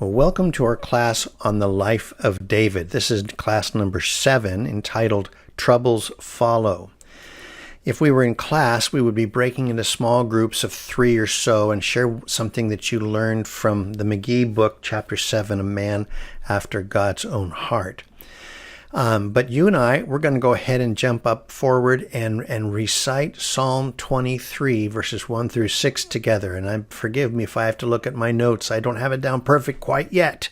Well, welcome to our class on the life of David. This is class number 7, entitled Troubles Follow. If we were in class, we would be breaking into small groups of 3 or so and share something that you learned from the McGee book, chapter 7, A Man After God's Own Heart. But you and I, we're going to go ahead and jump up forward and recite Psalm 23, verses 1 through 6 together. And forgive me if I have to look at my notes. I don't have it down perfect quite yet.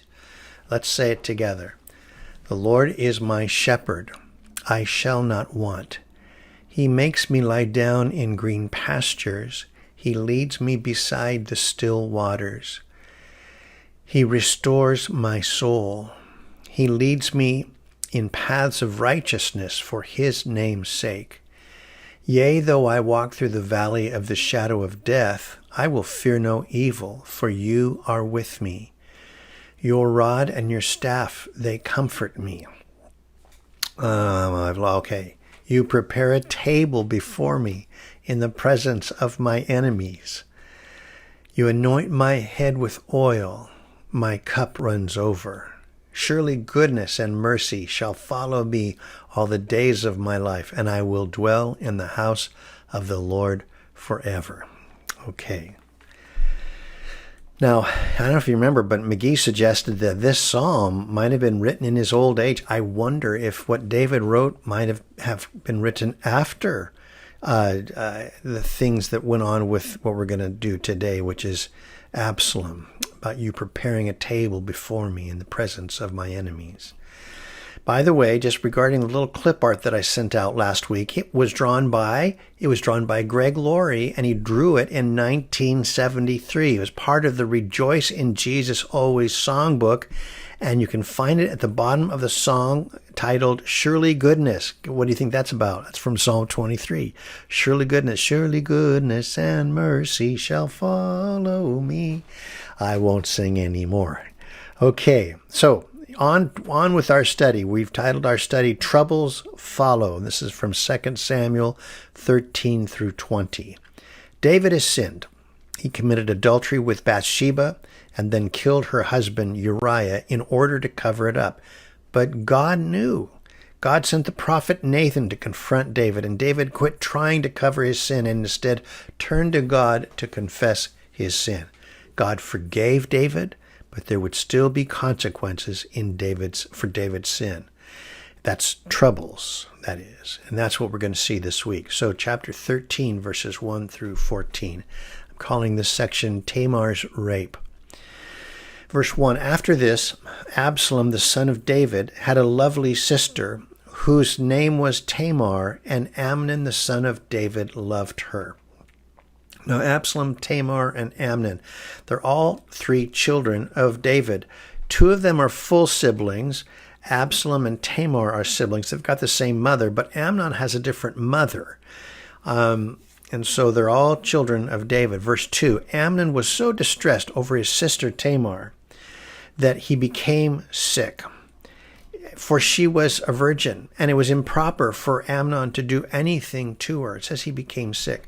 Let's say it together. The Lord is my shepherd. I shall not want. He makes me lie down in green pastures. He leads me beside the still waters. He restores my soul. He leads me in paths of righteousness for his name's sake. Yea, though I walk through the valley of the shadow of death, I will fear no evil, for you are with me. Your rod and your staff, they comfort me. Okay. You prepare a table before me in the presence of my enemies. You anoint my head with oil. My cup runs over. Surely goodness and mercy shall follow me all the days of my life, and I will dwell in the house of the Lord forever. Okay. Now, I don't know if you remember, but McGee suggested that this psalm might have been written in his old age. I wonder if what David wrote might have been written after the things that went on with what we're going to do today, which is Absalom, about you preparing a table before me in the presence of my enemies. By the way, just regarding the little clip art that I sent out last week, it was drawn by Greg Laurie, and he drew it in 1973. It was part of the Rejoice in Jesus Always songbook, and you can find it at the bottom of the song titled Surely Goodness. What do you think that's about? That's from Psalm 23. Surely goodness and mercy shall follow me. I won't sing anymore. Okay, so on with our study. We've titled our study Troubles Follow. This is from 2 Samuel 13 through 20. David has sinned. He committed adultery with Bathsheba and then killed her husband Uriah in order to cover it up. But God knew. God sent the prophet Nathan to confront David, and David quit trying to cover his sin and instead turned to God to confess his sin. God forgave David, but there would still be consequences for David's sin. That's troubles, that is. And that's what we're going to see this week. So chapter 13, verses 1 through 14. I'm calling this section Tamar's Rape. Verse 1, after this, Absalom, the son of David, had a lovely sister whose name was Tamar, and Amnon, the son of David, loved her. Now, Absalom, Tamar, and Amnon, they're all 3 children of David. 2 of them are full siblings. Absalom and Tamar are siblings. They've got the same mother, but Amnon has a different mother. And so they're all children of David. Verse 2, Amnon was so distressed over his sister Tamar that he became sick, for she was a virgin, and it was improper for Amnon to do anything to her. It says he became sick.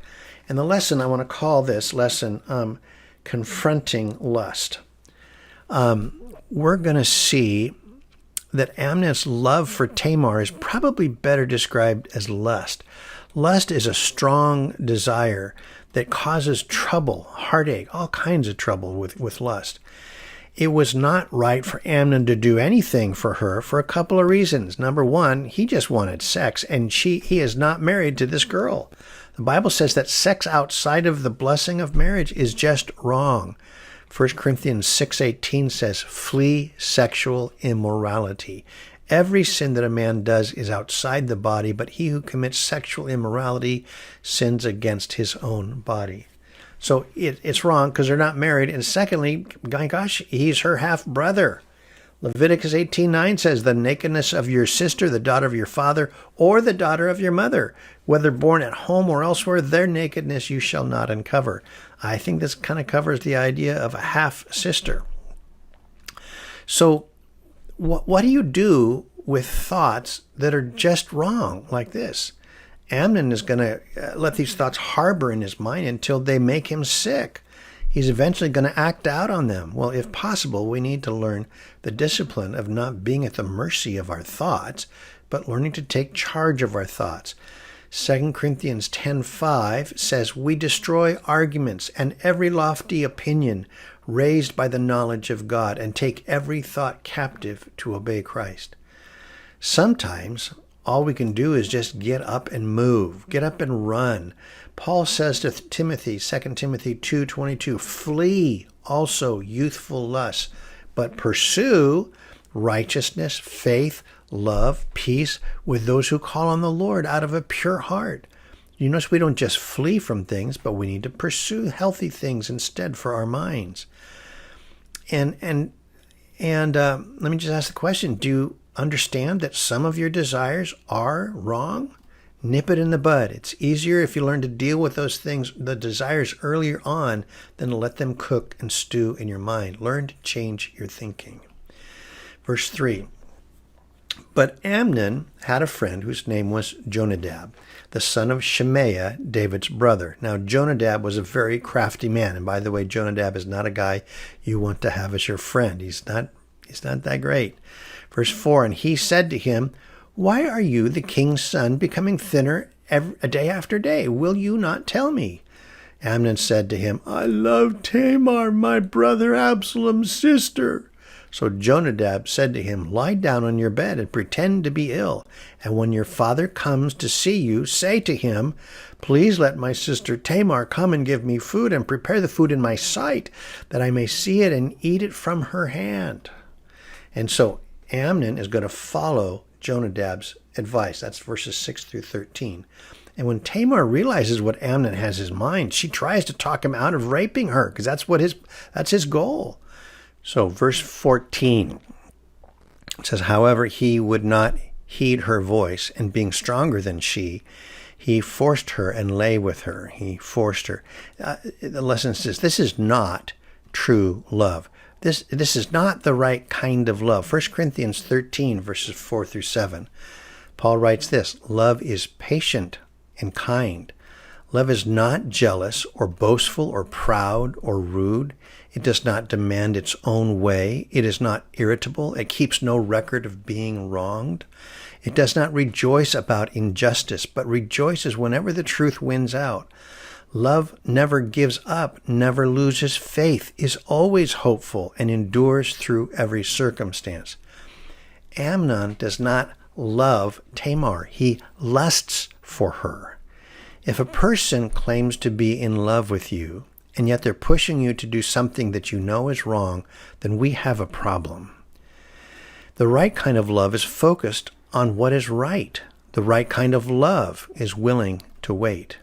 And the lesson, I want to call this lesson Confronting Lust. We're going to see that Amnon's love for Tamar is probably better described as lust. Lust is a strong desire that causes trouble, heartache, all kinds of trouble with lust. It was not right for Amnon to do anything for her for a couple of reasons. Number one, he just wanted sex, and he is not married to this girl. The Bible says that sex outside of the blessing of marriage is just wrong. 1 Corinthians 6:18 says, flee sexual immorality. Every sin that a man does is outside the body, but he who commits sexual immorality sins against his own body. So it's wrong because they're not married. And secondly, my gosh, he's her half-brother. Leviticus 18:9 says, the nakedness of your sister, the daughter of your father, or the daughter of your mother, whether born at home or elsewhere, their nakedness you shall not uncover. I think this kind of covers the idea of a half-sister. So what do you do with thoughts that are just wrong like this? Amnon is going to let these thoughts harbor in his mind until they make him sick. he's eventually going to act out on them. Well, if possible, we need to learn the discipline of not being at the mercy of our thoughts, but learning to take charge of our thoughts. 2 Corinthians 10:5 says, "We destroy arguments and every lofty opinion raised by the knowledge of God, and take every thought captive to obey Christ." Sometimes all we can do is just get up and move, get up and run. Paul says to Timothy, 2 Timothy 2:22, "Flee also youthful lusts, but pursue righteousness, faith, love, peace with those who call on the Lord out of a pure heart." You notice we don't just flee from things, but we need to pursue healthy things instead for our minds. And let me just ask the question, do you understand that some of your desires are wrong? Nip it in the bud. It's easier if you learn to deal with those things, the desires, earlier on than to let them cook and stew in your mind. Learn to change your thinking. Verse 3, "But Amnon had a friend whose name was Jonadab, the son of Shemaiah, David's brother." Now, Jonadab was a very crafty man. And by the way, Jonadab is not a guy you want to have as your friend. He's not that great. Verse 4, "And he said to him, 'Why are you, the king's son, becoming thinner day after day? Will you not tell me?' Amnon said to him, 'I love Tamar, my brother Absalom's sister.' So Jonadab said to him, 'Lie down on your bed and pretend to be ill. And when your father comes to see you, say to him, Please let my sister Tamar come and give me food and prepare the food in my sight, that I may see it and eat it from her hand.'" And so Amnon is going to follow Jonadab's advice. That's verses 6 through 13. And when Tamar realizes what Amnon has in mind, she tries to talk him out of raping her, because that's his goal. So verse 14 says, "However, he would not heed her voice, and being stronger than she, he forced her and lay with her." He forced her. The lesson says this is not true love. This is not the right kind of love. 1 Corinthians 13, verses 4 through 7. Paul writes this, "Love is patient and kind. Love is not jealous or boastful or proud or rude. It does not demand its own way. It is not irritable. It keeps no record of being wronged. It does not rejoice about injustice, but rejoices whenever the truth wins out. Love never gives up, never loses faith, is always hopeful, and endures through every circumstance." Amnon does not love Tamar. He lusts for her. If a person claims to be in love with you, and yet they're pushing you to do something that you know is wrong, then we have a problem. The right kind of love is focused on what is right. The right kind of love is willing to wait.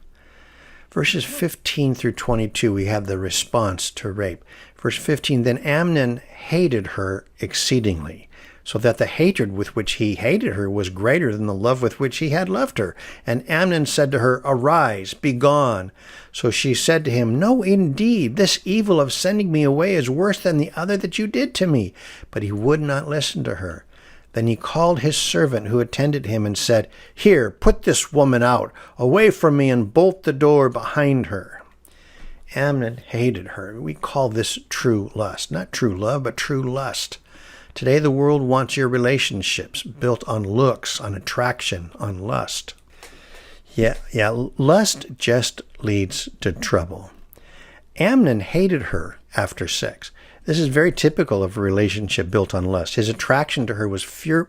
Verses 15 through 22, we have the response to rape. Verse 15, "Then Amnon hated her exceedingly, so that the hatred with which he hated her was greater than the love with which he had loved her. And Amnon said to her, 'Arise, be gone.' So she said to him, 'No, indeed, this evil of sending me away is worse than the other that you did to me.' But he would not listen to her. Then he called his servant who attended him and said, 'Here, put this woman out, away from me, and bolt the door behind her.'" Amnon hated her. We call this true lust. Not true love, but true lust. Today the world wants your relationships built on looks, on attraction, on lust. Yeah, lust just leads to trouble. Amnon hated her after sex. This is very typical of a relationship built on lust. His attraction to her was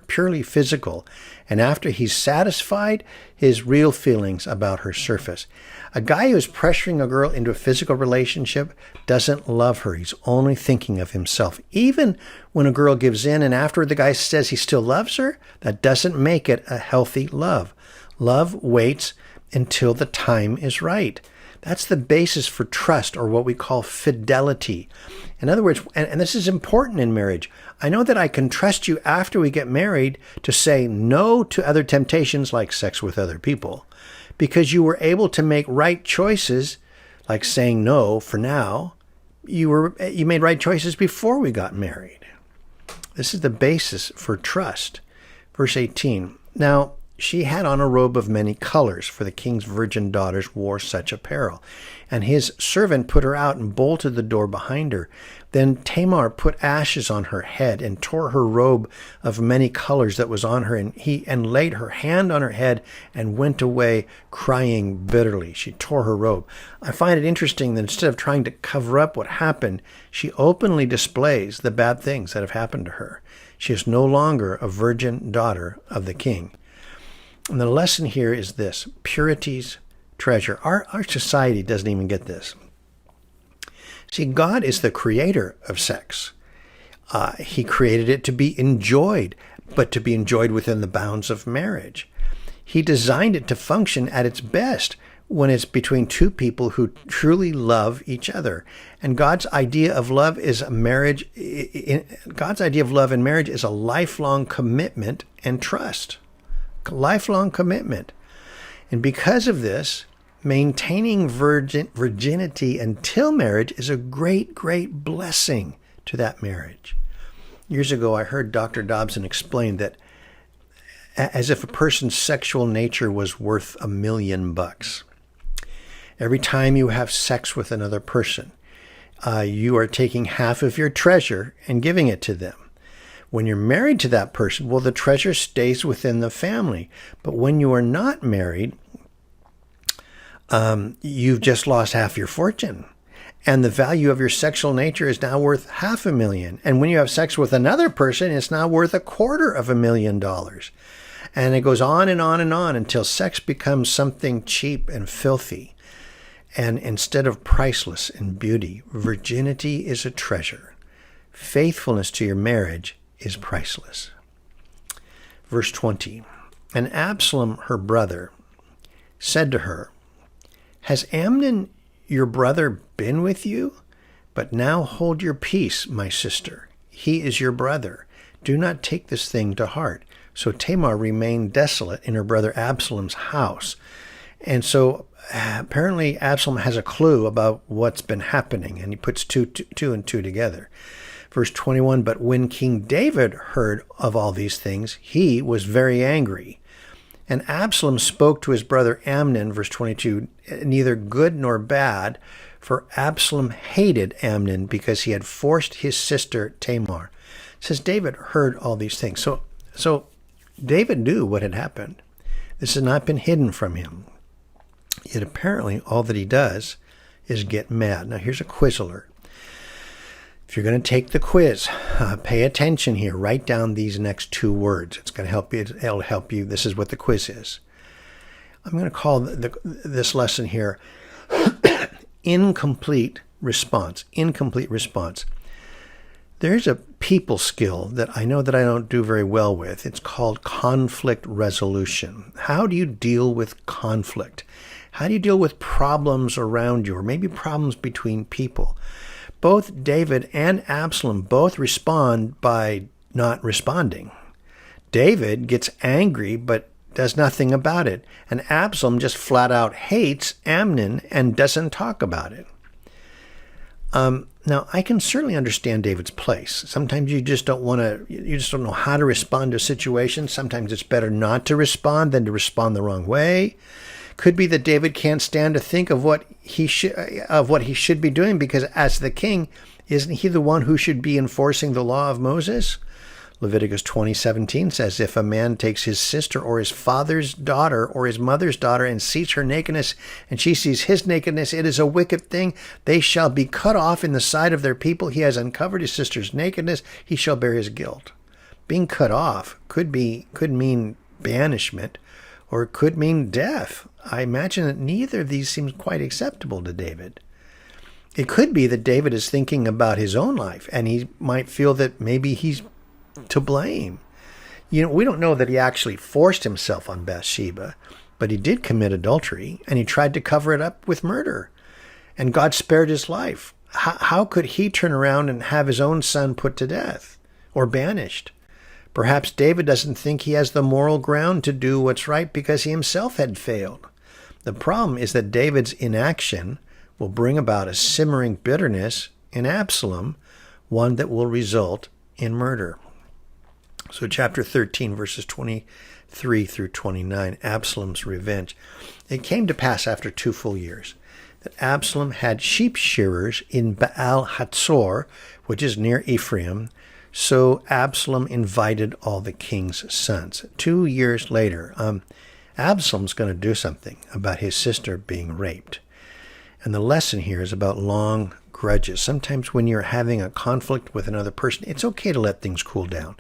purely physical, and after he's satisfied, his real feelings about her surface. A guy who's pressuring a girl into a physical relationship doesn't love her. He's only thinking of himself. Even when a girl gives in and after the guy says he still loves her, that doesn't make it a healthy love. Love waits until the time is right. That's the basis for trust, or what we call fidelity. In other words, and this is important in marriage, I know that I can trust you after we get married to say no to other temptations like sex with other people, because you were able to make right choices, like saying no for now. You made right choices before we got married. This is the basis for trust. Verse 18, "Now she had on a robe of many colors, for the king's virgin daughters wore such apparel. And his servant put her out and bolted the door behind her. Then Tamar put ashes on her head and tore her robe of many colors that was on her, and laid her hand on her head and went away crying bitterly. She tore her robe. I find it interesting that instead of trying to cover up what happened, she openly displays the bad things that have happened to her. She is no longer a virgin daughter of the king. And the lesson here is this: purity's treasure. Our society doesn't even get this. See, God is the creator of sex. He created it to be enjoyed, but to be enjoyed within the bounds of marriage. He designed it to function at its best when it's between two people who truly love each other. And God's idea of love is a marriage. God's idea of love in marriage is a lifelong commitment and trust. Lifelong commitment. And because of this, maintaining virginity until marriage is a great, great blessing to that marriage. Years ago, I heard Dr. Dobson explain that as if a person's sexual nature was worth $1 million. Every time you have sex with another person, you are taking half of your treasure and giving it to them. When you're married to that person, well, the treasure stays within the family. But when you are not married, you've just lost half your fortune. And the value of your sexual nature is now worth $500,000. And when you have sex with another person, it's now worth $250,000. And it goes on and on and on until sex becomes something cheap and filthy. And instead of priceless in beauty, virginity is a treasure. Faithfulness to your marriage is priceless. Verse 20, and Absalom, her brother, said to her, has Amnon, your brother, been with you? But now hold your peace, my sister. He is your brother. Do not take this thing to heart. So Tamar remained desolate in her brother Absalom's house. And so apparently Absalom has a clue about what's been happening, and he puts two and two together. Verse 21, but when King David heard of all these things, he was very angry. And Absalom spoke to his brother Amnon, verse 22, neither good nor bad, for Absalom hated Amnon because he had forced his sister Tamar. It says David heard all these things. So David knew what had happened. This has not been hidden from him. Yet apparently all that he does is get mad. Now here's a quiz alert. If you're going to take the quiz, pay attention here. Write down these next two words. It's going to help you. It'll help you. This is what the quiz is. I'm going to call this lesson here incomplete response. Incomplete response. There's a people skill that I know that I don't do very well with. It's called conflict resolution. How do you deal with conflict? How do you deal with problems around you, or maybe problems between people? Both David and Absalom both respond by not responding. David gets angry but does nothing about it. And Absalom just flat out hates Amnon and doesn't talk about it. Now, I can certainly understand David's place. Sometimes you just don't know how to respond to a situation. Sometimes it's better not to respond than to respond the wrong way. Could be that David can't stand to think of what he should be doing, because as the king, isn't he the one who should be enforcing the law of Moses? Leviticus 20:17 says, if a man takes his sister or his father's daughter or his mother's daughter and sees her nakedness, and she sees his nakedness, it is a wicked thing. They shall be cut off in the sight of their people. He has uncovered his sister's nakedness. He shall bear his guilt. Being cut off could mean banishment, or it could mean death. I imagine that neither of these seems quite acceptable to David. It could be that David is thinking about his own life, and he might feel that maybe he's to blame. We don't know that he actually forced himself on Bathsheba, but he did commit adultery, and he tried to cover it up with murder, and God spared his life. How could he turn around and have his own son put to death or banished? Perhaps David doesn't think he has the moral ground to do what's right because he himself had failed. The problem is that David's inaction will bring about a simmering bitterness in Absalom, one that will result in murder. So chapter 13, verses 20 3 through 29, Absalom's revenge. It came to pass after 2 full years that Absalom had sheep shearers in Baal Hatzor, which is near Ephraim. So Absalom invited all the king's sons. 2 years later, Absalom's going to do something about his sister being raped. And the lesson here is about long grudges. Sometimes when you're having a conflict with another person, it's okay to let things cool down.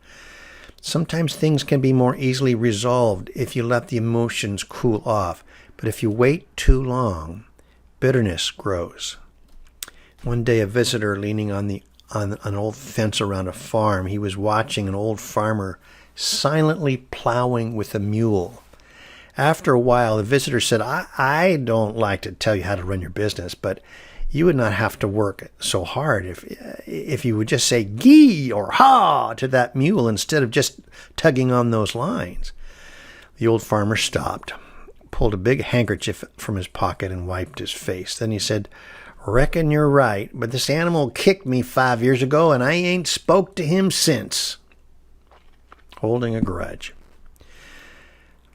Sometimes things can be more easily resolved if you let the emotions cool off. But if you wait too long, bitterness grows. One day, a visitor leaning on an old fence around a farm, he was watching an old farmer silently plowing with a mule. After a while, the visitor said, I don't like to tell you how to run your business, but you would not have to work so hard if you would just say gee or ha to that mule instead of just tugging on those lines. The old farmer stopped, pulled a big handkerchief from his pocket and wiped his face. Then he said, reckon you're right, but this animal kicked me 5 years ago and I ain't spoke to him since. Holding a grudge.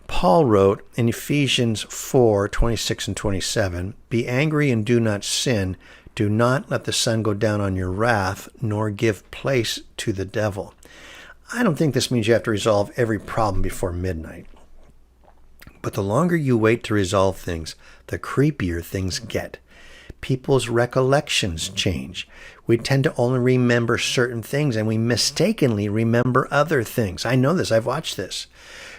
Paul wrote in Ephesians 4:26 and 27, be angry and do not sin. Do not let the sun go down on your wrath, nor give place to the devil. I don't think this means you have to resolve every problem before midnight. But the longer you wait to resolve things, the creepier things get. People's recollections change. We tend to only remember certain things, and we mistakenly remember other things. I know this. I've watched this.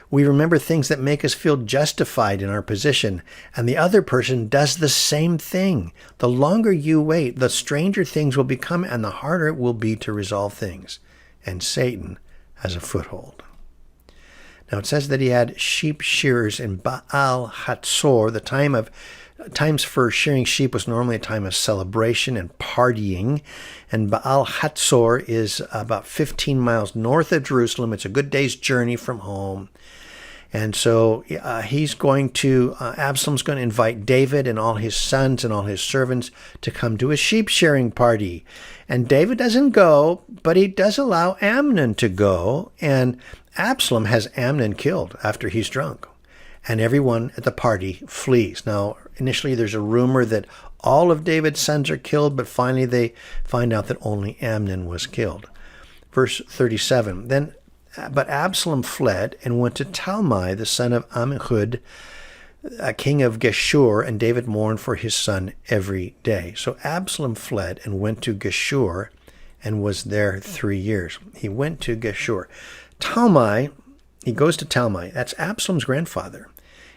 We remember things that make us feel justified in our position, and the other person does the same thing. The longer you wait, the stranger things will become, and the harder it will be to resolve things. And Satan has a foothold. Now it says that he had sheep shearers in Baal Hatzor. Times for shearing sheep was normally a time of celebration and partying. And Baal Hatzor is about 15 miles north of Jerusalem. It's a good day's journey from home. And so Absalom's going to invite David and all his sons and all his servants to come to a sheep shearing party. And David doesn't go, but he does allow Amnon to go. And Absalom has Amnon killed after he's drunk. And everyone at the party flees. Now, initially there's a rumor that all of David's sons are killed, but finally they find out that only Amnon was killed. Verse 37, But Absalom fled and went to Talmai, the son of Ammihud, king of Geshur, and David mourned for his son every day. So Absalom fled and went to Geshur and was there 3 years. He went to Geshur. Talmai, he goes to Talmai. That's Absalom's grandfather.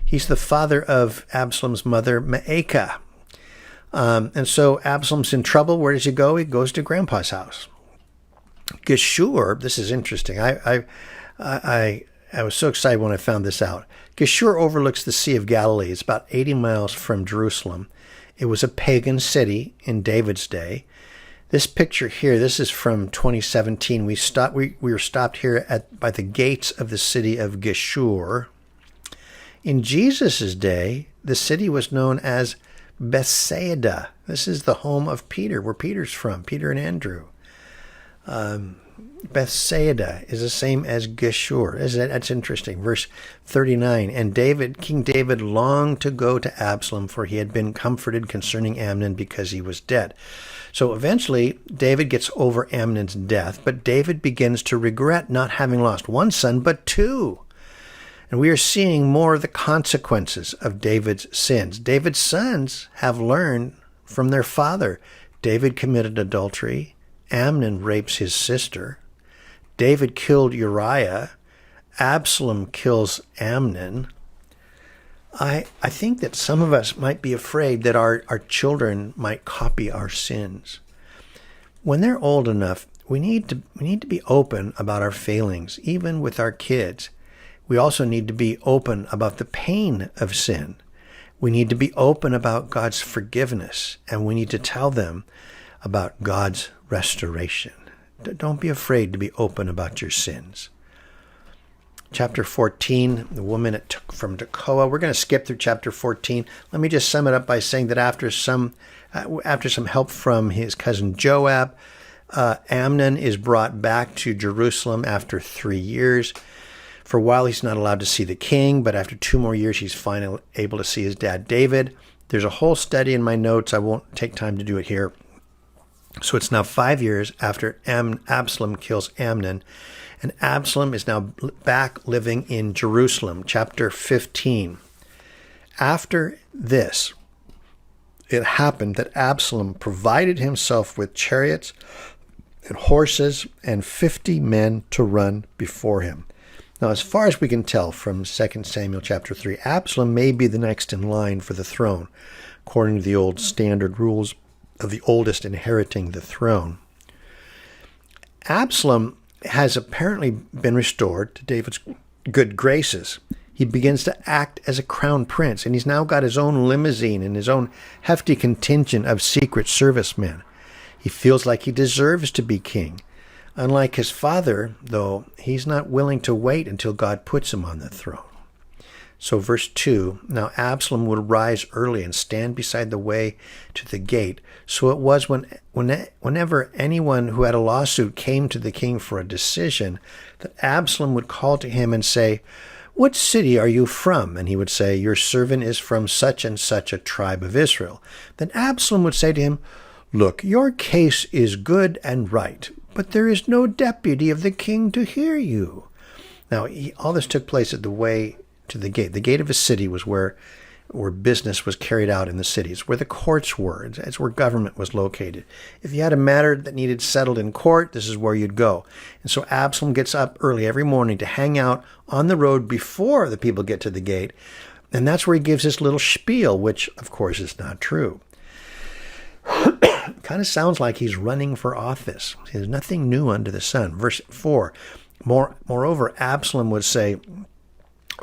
He's the father of Absalom's mother, Maacah. And so Absalom's in trouble. Where does he go? He goes to Grandpa's house. Geshur, this is interesting. I was so excited when I found this out. Geshur overlooks the Sea of Galilee. It's about 80 miles from Jerusalem. It was a pagan city in David's day. This picture here, this is from 2017. We were stopped here by the gates of the city of Geshur. In Jesus' day, the city was known as Bethsaida. This is the home of Peter, where Peter's from, Peter and Andrew. Bethsaida is the same as Geshur. That's interesting. Verse 39, and King David longed to go to Absalom, for he had been comforted concerning Amnon because he was dead. So eventually, David gets over Amnon's death, but David begins to regret not having lost one son, but two. And we are seeing more of the consequences of David's sins. David's sons have learned from their father. David committed adultery. Amnon rapes his sister. David killed Uriah. Absalom kills Amnon. I think that some of us might be afraid that our children might copy our sins. When they're old enough, we need to be open about our failings, even with our kids. We also need to be open about the pain of sin. We need to be open about God's forgiveness, and we need to tell them about God's restoration. Don't be afraid to be open about your sins. Chapter 14, the woman from Tekoa. We're going to skip through chapter 14. Let me just sum it up by saying that after some help from his cousin Joab, Amnon is brought back to Jerusalem after 3 years. For a while, he's not allowed to see the king, but after 2 more years, he's finally able to see his dad, David. There's a whole study in my notes. I won't take time to do it here. So it's now 5 years after Absalom kills Amnon, and Absalom is now back living in Jerusalem. Chapter 15. After this, it happened that Absalom provided himself with chariots and horses and 50 men to run before him. Now, as far as we can tell from 2 Samuel chapter 3, Absalom may be the next in line for the throne, according to the old standard rules of the oldest inheriting the throne. Absalom has apparently been restored to David's good graces. He begins to act as a crown prince, and he's now got his own limousine and his own hefty contingent of secret servicemen. He feels like he deserves to be king. Unlike his father, though, he's not willing to wait until God puts him on the throne. So verse 2, now Absalom would rise early and stand beside the way to the gate. So it was whenever anyone who had a lawsuit came to the king for a decision, that Absalom would call to him and say, "What city are you from?" And he would say, "Your servant is from such and such a tribe of Israel." Then Absalom would say to him, "Look, your case is good and right, but there is no deputy of the king to hear you." Now, all this took place at the way to the gate. The gate of a city was where business was carried out in the cities, where the courts were. It's where government was located. If you had a matter that needed settled in court, this is where you'd go. And so Absalom gets up early every morning to hang out on the road before the people get to the gate. And that's where he gives this little spiel, which, of course, is not true. Kind of sounds like he's running for office. There's nothing new under the sun. Verse 4, moreover, Absalom would say,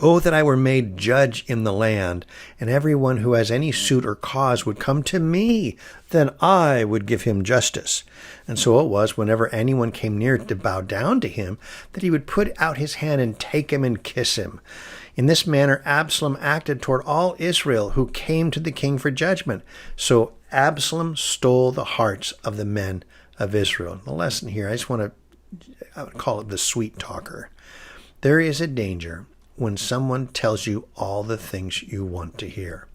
"Oh, that I were made judge in the land, and everyone who has any suit or cause would come to me, then I would give him justice." And so it was, whenever anyone came near to bow down to him, that he would put out his hand and take him and kiss him. In this manner, Absalom acted toward all Israel who came to the king for judgment. So Absalom stole the hearts of the men of Israel. The lesson here, I would call it the sweet talker. There is a danger when someone tells you all the things you want to hear.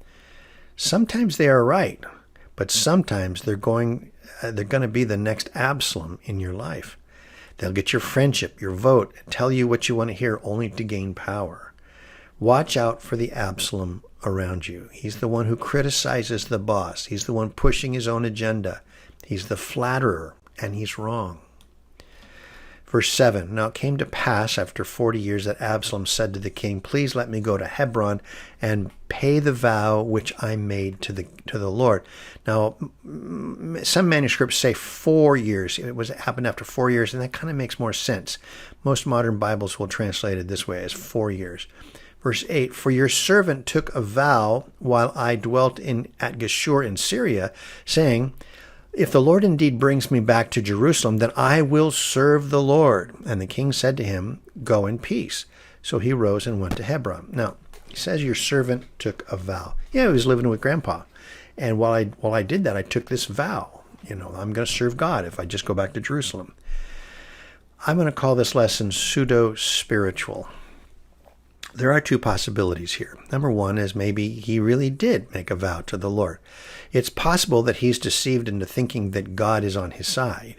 Sometimes they are right, but sometimes they're going to be the next Absalom in your life. They'll get your friendship, your vote, and tell you what you want to hear only to gain power. Watch out for the Absalom around you. He's the one who criticizes the boss. He's the one pushing his own agenda. He's the flatterer, and he's wrong. Verse 7, now it came to pass after 40 years that Absalom said to the king, "Please let me go to Hebron and pay the vow which I made to the Lord." Now, some manuscripts say 4 years. It happened after 4 years, and that kind of makes more sense. Most modern Bibles will translate it this way, as 4 years. Verse 8, "For your servant took a vow while I dwelt at Geshur in Syria, saying, if the Lord indeed brings me back to Jerusalem, then I will serve the Lord." And the king said to him, "Go in peace." So he rose and went to Hebron. Now, he says your servant took a vow. Yeah, he was living with grandpa. And while I did that, I took this vow. I'm going to serve God if I just go back to Jerusalem. I'm going to call this lesson pseudo-spiritual. There are two possibilities here. Number one is maybe he really did make a vow to the Lord. It's possible that he's deceived into thinking that God is on his side.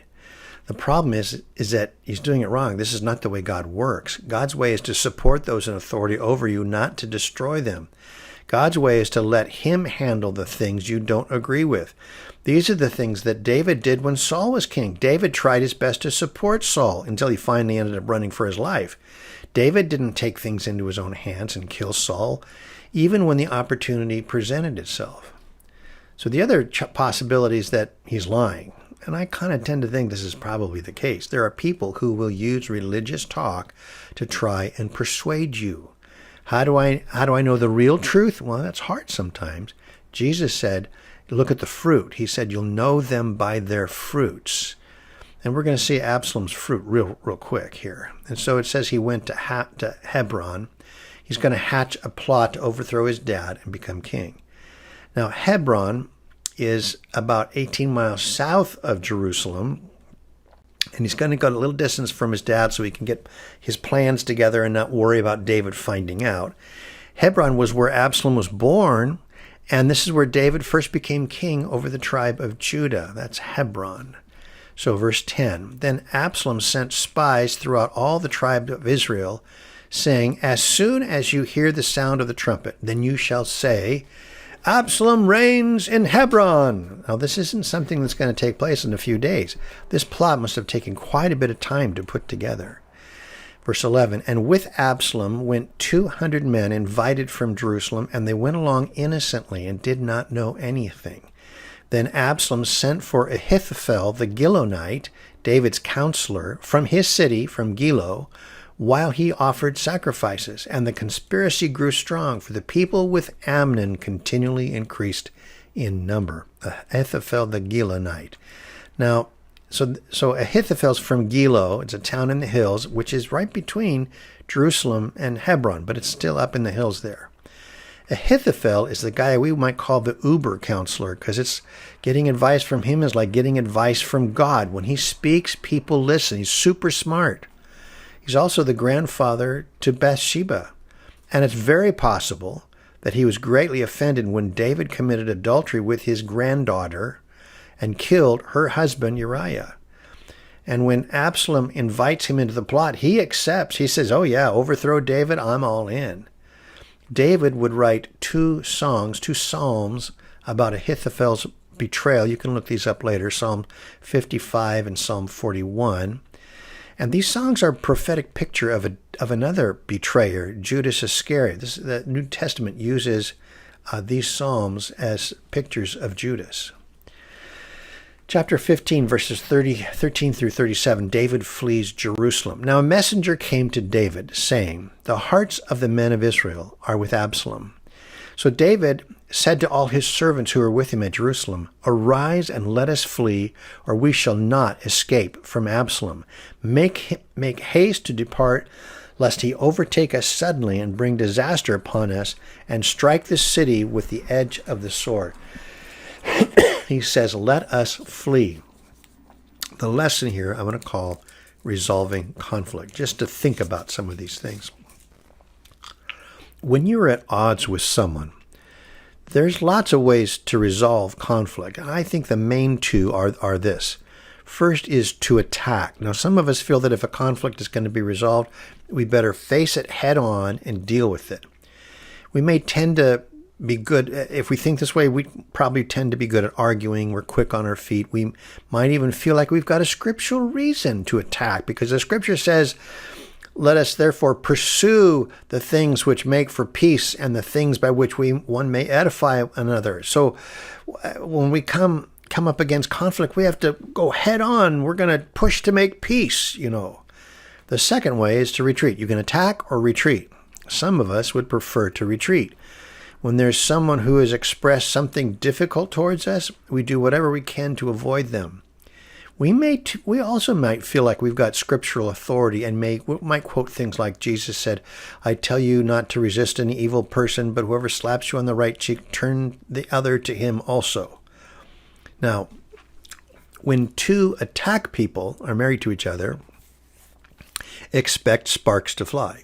The problem is that he's doing it wrong. This is not the way God works. God's way is to support those in authority over you, not to destroy them. God's way is to let him handle the things you don't agree with. These are the things that David did when Saul was king. David tried his best to support Saul until he finally ended up running for his life. David didn't take things into his own hands and kill Saul, even when the opportunity presented itself. So the other possibility is that he's lying. And I kind of tend to think this is probably the case. There are people who will use religious talk to try and persuade you. How do I know the real truth? Well, that's hard sometimes. Jesus said, look at the fruit. He said, you'll know them by their fruits. And we're going to see Absalom's fruit real quick here. And so it says he went to Hebron. He's going to hatch a plot to overthrow his dad and become king. Now, Hebron is about 18 miles south of Jerusalem. And he's going to go a little distance from his dad so he can get his plans together and not worry about David finding out. Hebron was where Absalom was born, and this is where David first became king over the tribe of Judah. That's Hebron. So verse 10, then Absalom sent spies throughout all the tribe of Israel, saying, as soon as you hear the sound of the trumpet, then you shall say, Absalom reigns in Hebron. Now, this isn't something that's going to take place in a few days. This plot must have taken quite a bit of time to put together. Verse 11, and with Absalom went 200 men invited from Jerusalem, and they went along innocently and did not know anything. Then Absalom sent for Ahithophel the Gilonite, David's counselor, from his city, from Gilo, while he offered sacrifices. And the conspiracy grew strong, for the people with Amnon continually increased in number. Ahithophel the Gilonite. Now, so Ahithophel's from Gilo. It's a town in the hills, which is right between Jerusalem and Hebron, but it's still up in the hills there. Ahithophel is the guy we might call the Uber counselor, because it's getting advice from him is like getting advice from God. When he speaks, people listen. He's super smart. He's also the grandfather to Bathsheba. And it's very possible that he was greatly offended when David committed adultery with his granddaughter and killed her husband Uriah. And when Absalom invites him into the plot, he accepts. He says, oh yeah, overthrow David, I'm all in. David would write two psalms about Ahithophel's betrayal. You can look these up later, Psalm 55 and Psalm 41. And these songs are a prophetic picture of another betrayer, Judas Iscariot. The New Testament uses these psalms as pictures of Judas. Chapter 15, verses 13 through 37, David flees Jerusalem. Now a messenger came to David, saying, the hearts of the men of Israel are with Absalom. So David said to all his servants who were with him at Jerusalem, arise and let us flee, or we shall not escape from Absalom. Make haste to depart, lest he overtake us suddenly and bring disaster upon us, and strike the city with the edge of the sword. He says, let us flee. The lesson here I want to call resolving conflict, just to think about some of these things. When you're at odds with someone, there's lots of ways to resolve conflict. And I think the main two are this. First is to attack. Now, some of us feel that if a conflict is going to be resolved, we better face it head on and deal with it. We may tend to be good. If we think this way, we probably tend to be good at arguing. We're quick on our feet. We might even feel like we've got a scriptural reason to attack, because the scripture says, let us therefore pursue the things which make for peace and the things by which one may edify another. So when we come up against conflict, we have to go head on. We're going to push to make peace, The second way is to retreat. You can attack or retreat. Some of us would prefer to retreat. When there's someone who has expressed something difficult towards us, we do whatever we can to avoid them. We also might feel like we've got scriptural authority and might quote things like Jesus said, I tell you not to resist any evil person, but whoever slaps you on the right cheek, turn the other to him also. Now, when two attack people are married to each other, expect sparks to fly.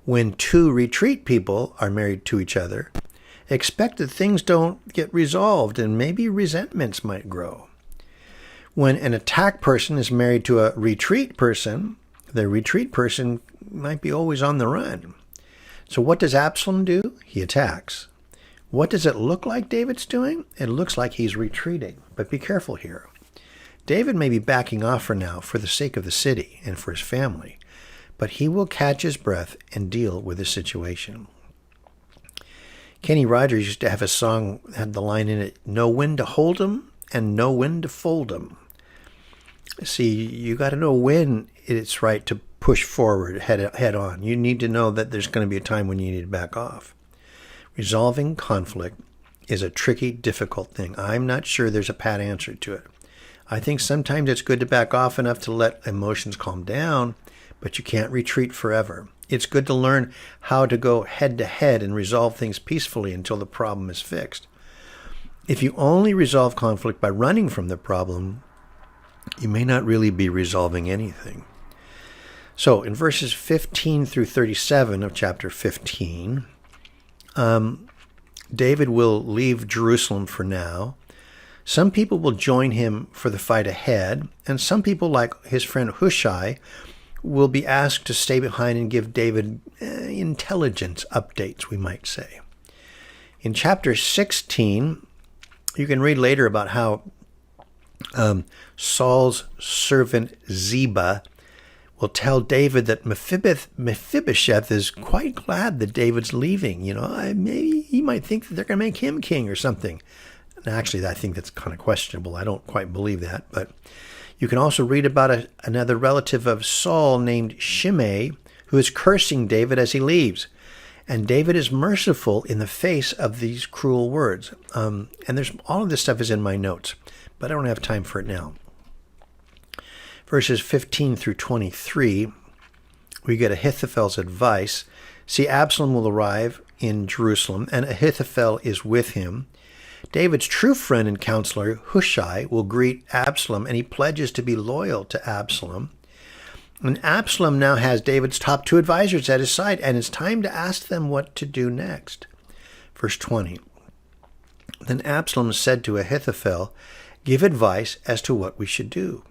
When two retreat people are married to each other, expect that things don't get resolved and maybe resentments might grow. When an attack person is married to a retreat person, the retreat person might be always on the run. So what does Absalom do? He attacks. What does it look like David's doing? It looks like he's retreating. But be careful here. David may be backing off for now for the sake of the city and for his family, but he will catch his breath and deal with the situation. Kenny Rogers used to have a song that had the line in it, know when to hold 'em and know when to fold 'em. See, you got to know when it's right to push forward head on. You need to know that there's going to be a time when you need to back off. Resolving conflict is a tricky, difficult thing. I'm not sure there's a pat answer to it. I think sometimes it's good to back off enough to let emotions calm down, but you can't retreat forever. It's good to learn how to go head to head and resolve things peacefully until the problem is fixed. If you only resolve conflict by running from the problem, you may not really be resolving anything. So in verses 15 through 37 of chapter 15, David will leave Jerusalem for now. Some people will join him for the fight ahead, and some people, like his friend Hushai, will be asked to stay behind and give David intelligence updates, we might say. In chapter 16, you can read later about how Saul's servant Ziba will tell David that Mephibosheth is quite glad that David's leaving. Maybe he might think that they're going to make him king or something. And actually, I think that's kind of questionable. I don't quite believe that. But you can also read about another relative of Saul named Shimei, who is cursing David as he leaves. And David is merciful in the face of these cruel words. And all of this stuff is in my notes, but I don't have time for it now. Verses 15 through 23, we get Ahithophel's advice. See, Absalom will arrive in Jerusalem, and Ahithophel is with him. David's true friend and counselor, Hushai, will greet Absalom, and he pledges to be loyal to Absalom. And Absalom now has David's top two advisors at his side, and it's time to ask them what to do next. Verse 20, then Absalom said to Ahithophel, give advice as to what we should do.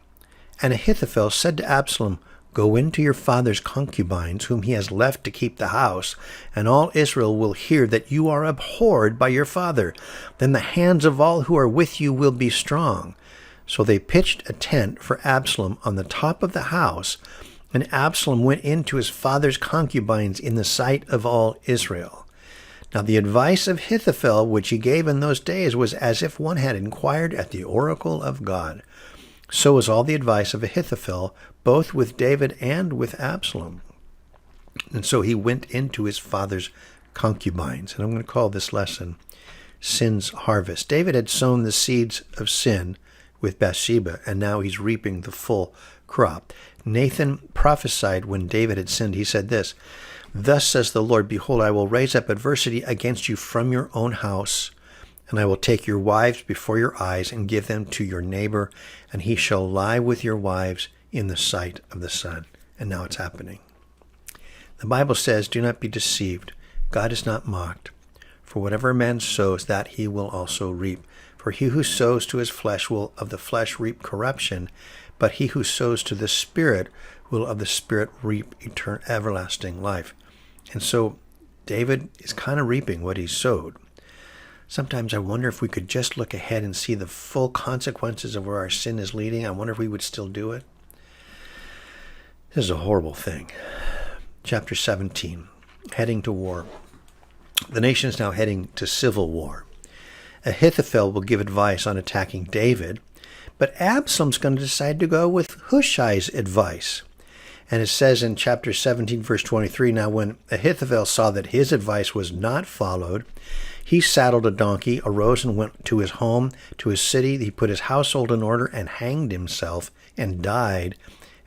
And Ahithophel said to Absalom, go into your father's concubines, whom he has left to keep the house, and all Israel will hear that you are abhorred by your father. Then the hands of all who are with you will be strong. So they pitched a tent for Absalom on the top of the house, and Absalom went into his father's concubines in the sight of all Israel. Now the advice of Ahithophel, which he gave in those days, was as if one had inquired at the oracle of God. So was all the advice of Ahithophel, both with David and with Absalom. And so he went into his father's concubines. And I'm going to call this lesson Sin's Harvest. David had sown the seeds of sin with Bathsheba, and now he's reaping the full crop. Nathan prophesied when David had sinned. He said this, thus says the Lord, behold, I will raise up adversity against you from your own house, and I will take your wives before your eyes and give them to your neighbor, and he shall lie with your wives in the sight of the sun. And now it's happening. The Bible says, do not be deceived. God is not mocked. For whatever a man sows, that he will also reap. For he who sows to his flesh will of the flesh reap corruption, but he who sows to the Spirit will of the Spirit reap everlasting life. And so David is kind of reaping what he sowed. Sometimes I wonder if we could just look ahead and see the full consequences of where our sin is leading. I wonder if we would still do it. This is a horrible thing. Chapter 17, heading to war. The nation is now heading to civil war. Ahithophel will give advice on attacking David, but Absalom's going to decide to go with Hushai's advice. And it says in chapter 17, verse 23, now when Ahithophel saw that his advice was not followed, he saddled a donkey, arose and went to his home, to his city. He put his household in order and hanged himself and died,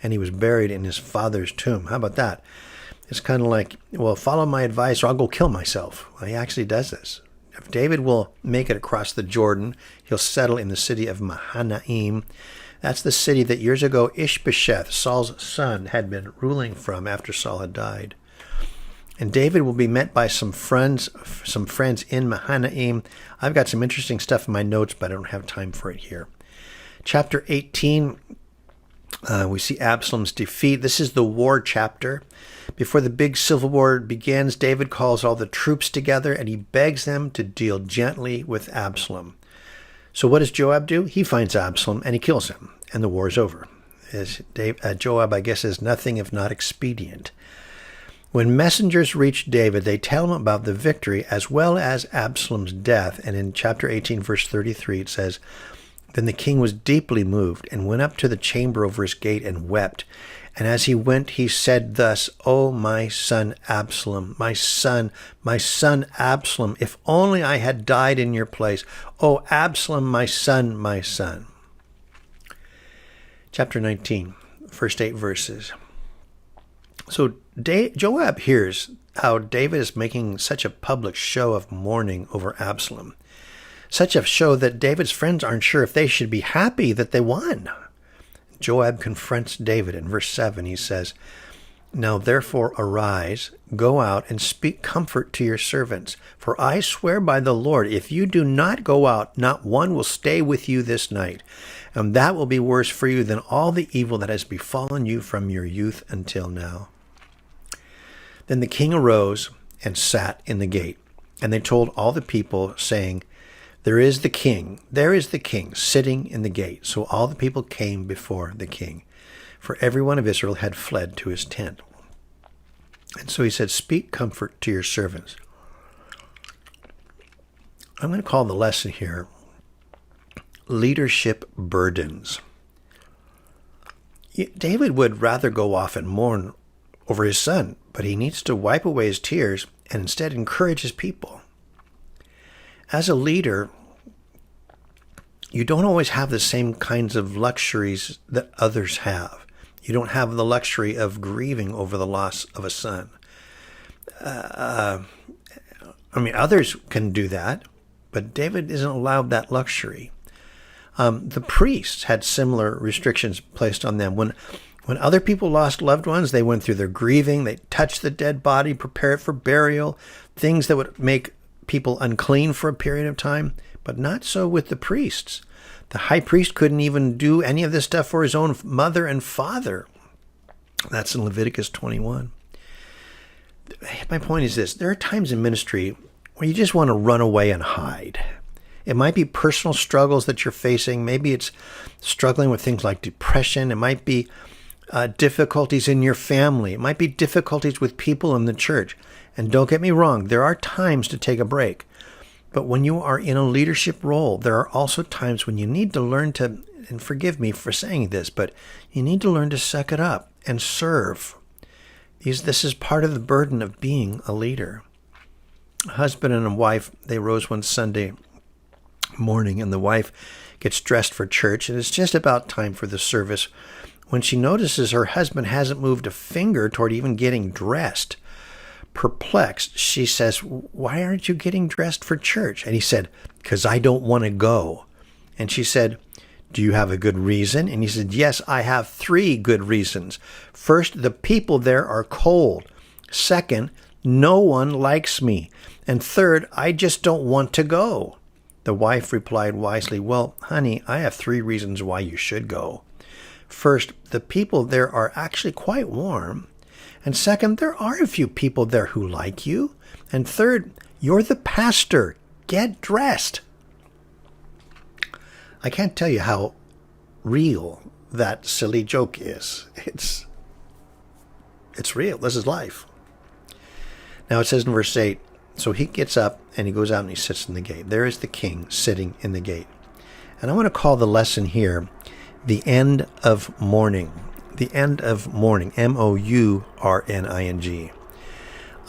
and he was buried in his father's tomb. How about that? It's kind of like, well, follow my advice or I'll go kill myself. Well, he actually does this. If David will make it across the Jordan, he'll settle in the city of Mahanaim. That's the city that years ago Ishbosheth, Saul's son, had been ruling from after Saul had died. And David will be met by some friends in Mahanaim. I've got some interesting stuff in my notes, but I don't have time for it here. Chapter 18, we see Absalom's defeat. This is the war chapter. Before the big civil war begins, David calls all the troops together and he begs them to deal gently with Absalom. So what does Joab do? He finds Absalom and he kills him, and the war is over. Joab, I guess, is nothing if not expedient. When messengers reach David, they tell him about the victory as well as Absalom's death. And in chapter 18, verse 33, it says, then the king was deeply moved and went up to the chamber over his gate and wept. And as he went, he said thus, O my son Absalom, my son Absalom, if only I had died in your place. O Absalom, my son, my son. Chapter 19, first 8 verses. So Joab hears how David is making such a public show of mourning over Absalom. Such a show that David's friends aren't sure if they should be happy that they won. Joab confronts David in verse 7. He says, "Now therefore arise, go out and speak comfort to your servants. For I swear by the Lord, if you do not go out, not one will stay with you this night. And that will be worse for you than all the evil that has befallen you from your youth until now." Then the king arose and sat in the gate. And they told all the people, saying, there is the king, sitting in the gate. So all the people came before the king, for every one of Israel had fled to his tent. And so he said, "Speak comfort to your servants." I'm going to call the lesson here, leadership burdens. David would rather go off and mourn over his son, but he needs to wipe away his tears and instead encourage his people. As a leader, you don't always have the same kinds of luxuries that others have. You don't have the luxury of grieving over the loss of a son. Others can do that, but David isn't allowed that luxury. The priests had similar restrictions placed on them. When other people lost loved ones, they went through their grieving. They touched the dead body, prepare it for burial, things that would make people unclean for a period of time, but not so with the priests. The high priest couldn't even do any of this stuff for his own mother and father. That's in Leviticus 21. My point is this: there are times in ministry where you just want to run away and hide. It might be personal struggles that you're facing. Maybe it's struggling with things like depression. It might be difficulties in your family. It might be difficulties with people in the church. And don't get me wrong, there are times to take a break. But when you are in a leadership role, there are also times when you need to learn to, and forgive me for saying this, but you need to learn to suck it up and serve. This is part of the burden of being a leader. A husband and a wife, they rose one Sunday morning, and the wife gets dressed for church, and it's just about time for the service when she notices her husband hasn't moved a finger toward even getting dressed. Perplexed, she says, "Why aren't you getting dressed for church?" And he said, "Because I don't want to go." And she said, "Do you have a good reason?" And he said, "Yes, I have 3 good reasons. First, the people there are cold. Second, no one likes me. And third, I just don't want to go." The wife replied wisely, "Well, honey, I have 3 reasons why you should go. First, the people there are actually quite warm. And second, there are a few people there who like you. And third, you're the pastor. Get dressed." I can't tell you how real that silly joke is. It's real. This is life. Now it says in verse 8, so he gets up and he goes out and he sits in the gate. There is the king sitting in the gate. And I want to call the lesson here, the end of mourning. The end of mourning, mourning.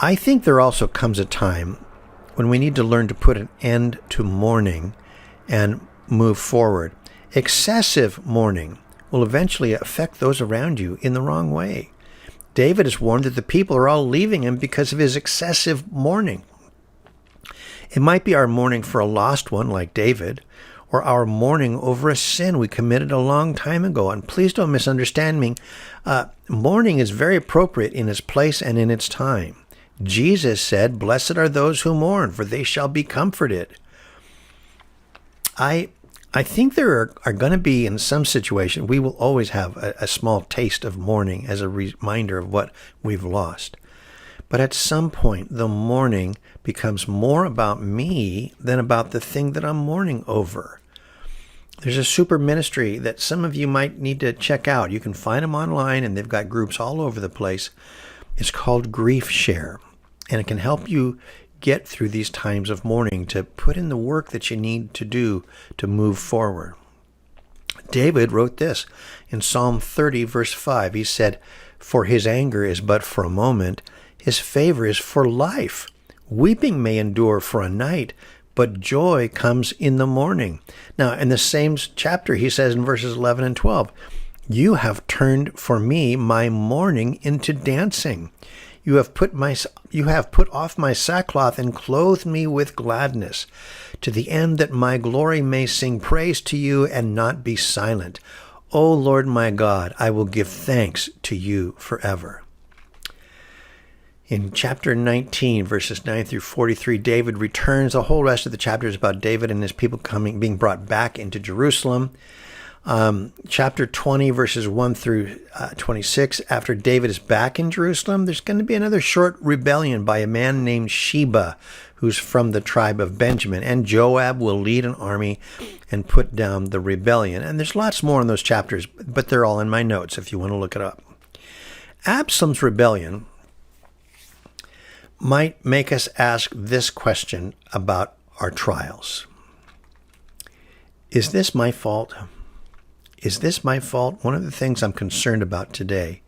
I think there also comes a time when we need to learn to put an end to mourning and move forward. Excessive mourning will eventually affect those around you in the wrong way. David is warned that the people are all leaving him because of his excessive mourning. It might be our mourning for a lost one like David, or our mourning over a sin we committed a long time ago. And please don't misunderstand me. Mourning is very appropriate in its place and in its time. Jesus said, "Blessed are those who mourn, for they shall be comforted." I think there are going to be, in some situation, we will always have a small taste of mourning as a reminder of what we've lost. But at some point, the mourning becomes more about me than about the thing that I'm mourning over. There's a super ministry that some of you might need to check out. You can find them online, and they've got groups all over the place. It's called Grief Share, and it can help you get through these times of mourning, to put in the work that you need to do to move forward. David wrote this in Psalm 30, verse 5. He said, "For his anger is but for a moment, his favor is for life. Weeping may endure for a night, but joy comes in the morning." Now, in the same chapter, he says in verses 11 and 12, "You have turned for me my mourning into dancing. You have put off my sackcloth and clothed me with gladness, to the end that my glory may sing praise to you and not be silent. O Lord my God, I will give thanks to you forever. In chapter 19, verses 9 through 43, David returns. The whole rest of the chapter is about David and his people being brought back into Jerusalem. Chapter 20, verses 1 through 26, after David is back in Jerusalem, there's going to be another short rebellion by a man named Sheba, who's from the tribe of Benjamin. And Joab will lead an army and put down the rebellion. And there's lots more in those chapters, but they're all in my notes if you want to look it up. Absalom's rebellion might make us ask this question about our trials. Is this my fault? Is this my fault? One of the things I'm concerned about today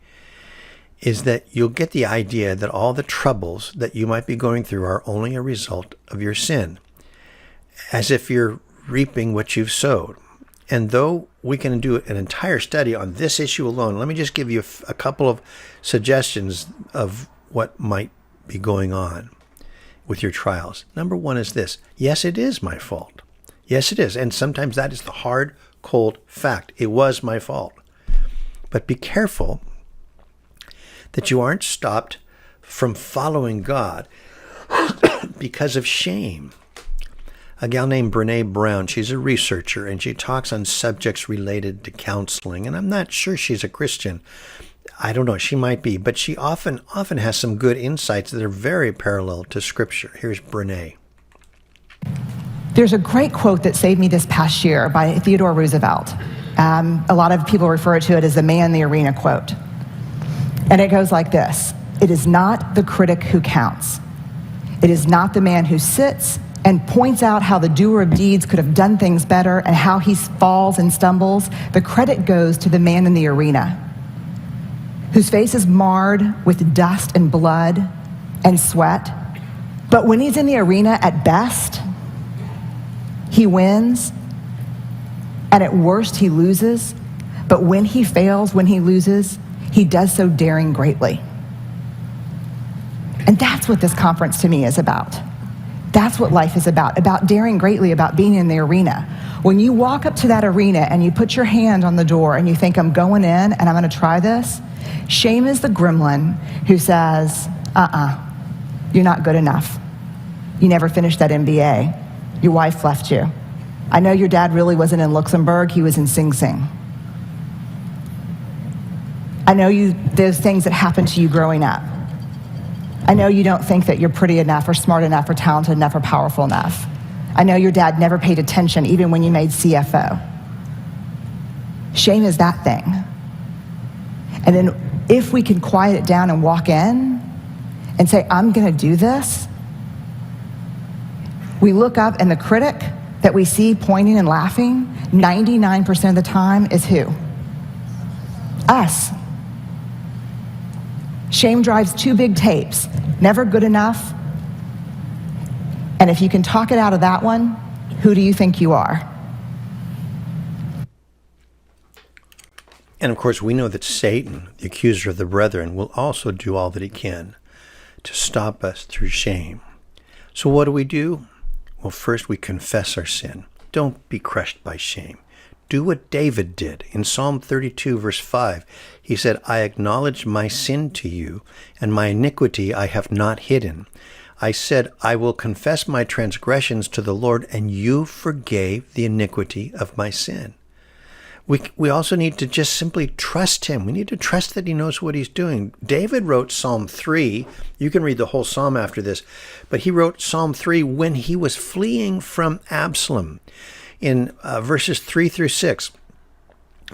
is that you'll get the idea that all the troubles that you might be going through are only a result of your sin, as if you're reaping what you've sowed. And though we can do an entire study on this issue alone, let me just give you a couple of suggestions of what might be going on with your trials. Number one is this. Yes, it is my fault. Yes, it is. And sometimes that is the hard, cold fact. It was my fault. But be careful that you aren't stopped from following God because of shame. A gal named Brene Brown, she's a researcher, and she talks on subjects related to counseling. And I'm not sure she's a Christian. I don't know, she might be, but she often has some good insights that are very parallel to Scripture. Here's Brene. There's a great quote that saved me this past year by Theodore Roosevelt. A lot of people refer to it as the man in the arena quote. And it goes like this: "It is not the critic who counts. It is not the man who sits and points out how the doer of deeds could have done things better and how he falls and stumbles. The credit goes to the man in the arena, whose face is marred with dust and blood and sweat. But when he's in the arena at best, he wins, and at worst he loses. But when he fails, when he loses, he does so daring greatly." And that's what this conference to me is about. That's what life is about daring greatly, about being in the arena. When you walk up to that arena and you put your hand on the door and you think, I'm going in and I'm going to try this, shame is the gremlin who says, you're not good enough. You never finished that MBA. Your wife left you. I know your dad really wasn't in Luxembourg, he was in Sing Sing. I know there's things that happened to you growing up. I know you don't think that you're pretty enough or smart enough or talented enough or powerful enough. I know your dad never paid attention even when you made CFO. Shame is that thing. And then if we can quiet it down and walk in and say, I'm gonna do this, we look up and the critic that we see pointing and laughing, 99% of the time is who? Us. Shame drives two big tapes, never good enough. And if you can talk it out of that one, who do you think you are? And of course, we know that Satan, the accuser of the brethren, will also do all that he can to stop us through shame. So what do? Well, first we confess our sin. Don't be crushed by shame. Do what David did. In Psalm 32, verse 5, he said, I acknowledge my sin to you, and my iniquity I have not hidden. I said, I will confess my transgressions to the Lord, and you forgave the iniquity of my sin. We also need to just simply trust him. We need to trust that he knows what he's doing. David wrote Psalm 3. You can read the whole psalm after this. But he wrote Psalm 3 when he was fleeing from Absalom. In verses 3 through 6,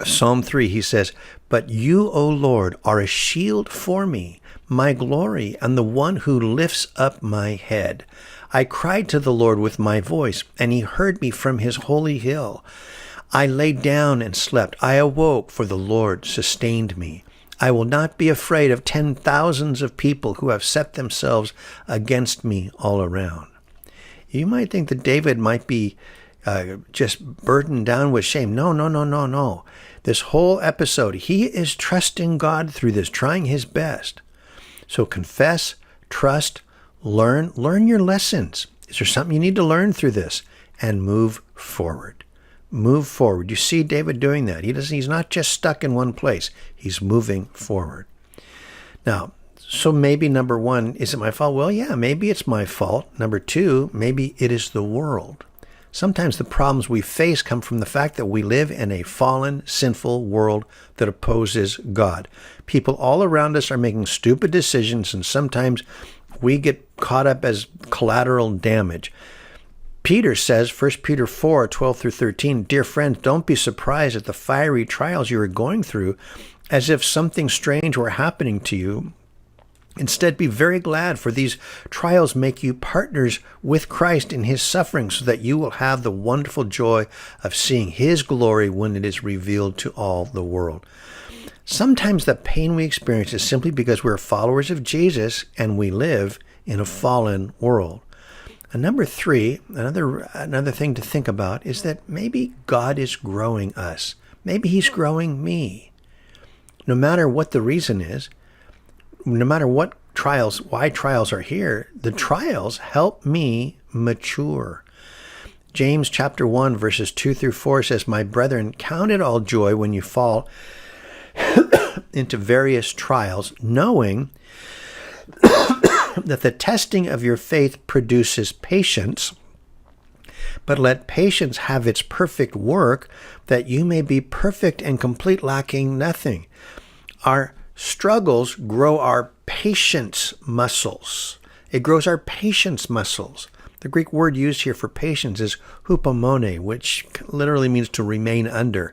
Psalm 3, he says, But you, O Lord, are a shield for me, my glory, and the one who lifts up my head. I cried to the Lord with my voice, and he heard me from his holy hill. I lay down and slept. I awoke, for the Lord sustained me. I will not be afraid of 10,000s of people who have set themselves against me all around. You might think that David might be just burdened down with shame. No. This whole episode, he is trusting God through this, trying his best. So confess, trust, learn your lessons. Is there something you need to learn through this? And move forward. Move forward. You see David doing that. He's not just stuck in one place. He's moving forward. Now, so maybe number one, is it my fault? Well, yeah, maybe it's my fault. Number two, maybe it is the world. Sometimes the problems we face come from the fact that we live in a fallen, sinful world that opposes God. People all around us are making stupid decisions, and sometimes we get caught up as collateral damage. Peter says, 1 Peter 4, 12 through 13, "Dear friends, don't be surprised at the fiery trials you are going through, as if something strange were happening to you. Instead, be very glad, for these trials make you partners with Christ in his suffering, so that you will have the wonderful joy of seeing his glory when it is revealed to all the world." Sometimes the pain we experience is simply because we're followers of Jesus and we live in a fallen world. And number three, another thing to think about is that maybe God is growing us. Maybe he's growing me. No matter what the reason is, no matter what trials, why trials are here, the trials help me mature. James chapter 1, verses 2 through 4 says, "My brethren, count it all joy when you fall into various trials, knowing that the testing of your faith produces patience. But let patience have its perfect work, that you may be perfect and complete, lacking nothing." Our struggles grow our patience muscles. It grows our patience muscles. The Greek word used here for patience is hupomone, which literally means to remain under.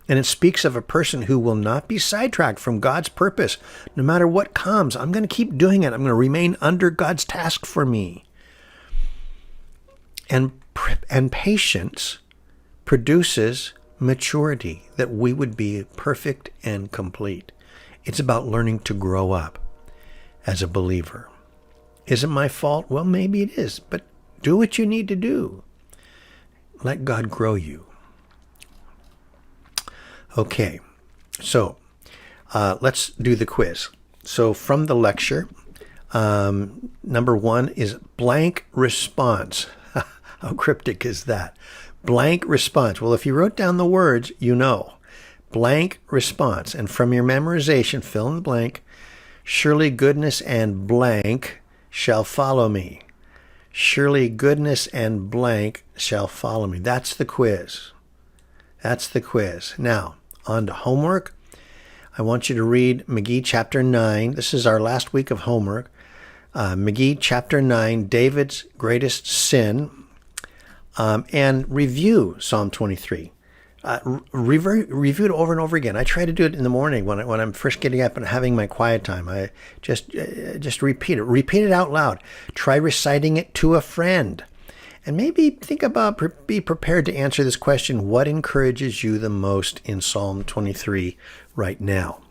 And it speaks of a person who will not be sidetracked from God's purpose. No matter what comes, I'm going to keep doing it. I'm going to remain under God's task for me. And patience produces maturity, that we would be perfect and complete. It's about learning to grow up as a believer. Is it my fault? Well, maybe it is, but do what you need to do. Let God grow you. Okay, so let's do the quiz. So from the lecture, number one is blank response. How cryptic is that? Blank response. Well, if you wrote down the words, you know. Blank response. And from your memorization, fill in the blank. Surely goodness and blank shall follow me. Surely goodness and blank shall follow me. That's the quiz. That's the quiz. Now, on to homework. I want you to read McGee chapter 9. This is our last week of homework. McGee chapter 9, David's greatest sin, and review Psalm 23. Review it over and over again. I try to do it in the morning when I'm first getting up and having my quiet time. I just repeat it. Repeat it out loud. Try reciting it to a friend. And maybe think about, be prepared to answer this question: what encourages you the most in Psalm 23 right now?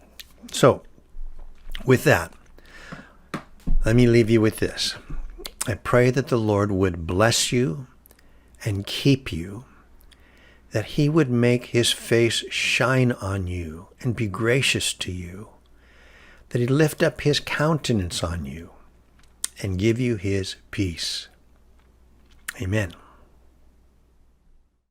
So, with that, let me leave you with this. I pray that the Lord would bless you and keep you, that he would make his face shine on you and be gracious to you, that he'd lift up his countenance on you and give you his peace. Amen.